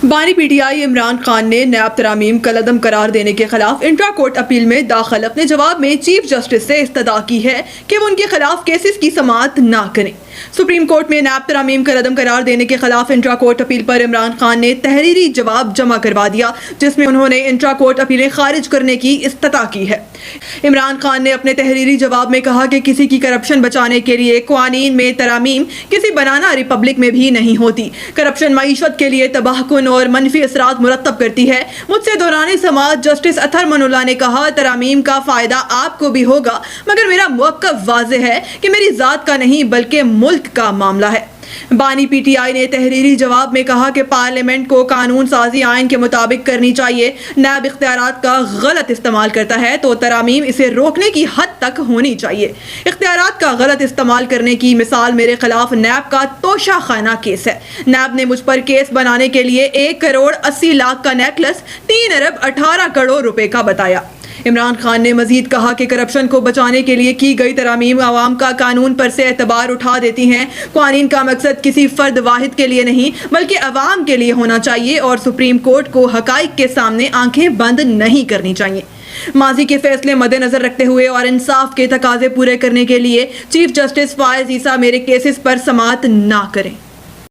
بانی P T I Imran Khan نے NAB ترامیم کالعدم قرار دینے کے خلاف انٹرا کورٹ اپیل میں داخل اپنے جواب میں چیف جسٹس سے استدعا کی ہے کہ وہ ان کے خلاف کیسز کی سماعت نہ کریں۔ سپریم کورٹ میں نیب ترامیم کالعدم قرار دینے کے خلاف انٹرا کورٹ اپیل پر عمران خان نے تحریری جواب جمع کروا دیا، جس میں انہوں نے انٹرا کورٹ اپیلیں خارج کرنے کی استدعا کی ہے۔ عمران خان نے اپنے تحریری جواب میں کہا کہ کسی کی کرپشن بچانے کے لیے قوانین میں ترامیم کسی بنانا ریپبلک میں بھی نہیں ہوتی۔ کرپشن معیشت کے لیے تباہ کن اور منفی اثرات مرتب کرتی ہے۔ مجھ سے دوران سماعت جسٹس اطہر من اللہ نے کہا، ترامیم کا فائدہ آپ کو بھی ہوگا، مگر میرا موقف واضح ہے کہ میری ذات کا نہیں بلکہ ملک کا معاملہ ہے۔ بانی پی ٹی آئی نے تحریری جواب میں کہا کہ پارلیمنٹ کو قانون سازی آئین کے مطابق کرنی چاہیے۔ نیب اختیارات کا غلط استعمال کرتا ہے تو ترامیم اسے روکنے کی حد تک ہونی چاہیے۔ اختیارات کا غلط استعمال کرنے کی مثال میرے خلاف نیب کا توشہ خانہ کیس ہے۔ نیب نے مجھ پر کیس بنانے کے لیے 1 کروڑ 80 لاکھ کا نیکلس 3 ارب 18 کروڑ روپے کا بتایا۔ عمران خان نے مزید کہا کہ کرپشن کو بچانے کے لیے کی گئی ترامیم عوام کا قانون پر سے اعتبار اٹھا دیتی ہیں۔ قوانین کا مقصد کسی فرد واحد کے لیے نہیں بلکہ عوام کے لیے ہونا چاہیے اور سپریم کورٹ کو حقائق کے سامنے آنکھیں بند نہیں کرنی چاہیے۔ ماضی کے فیصلے مد نظر رکھتے ہوئے اور انصاف کے تقاضے پورے کرنے کے لیے چیف جسٹس فائز عیسیٰ میرے کیسز پر سماعت نہ کریں۔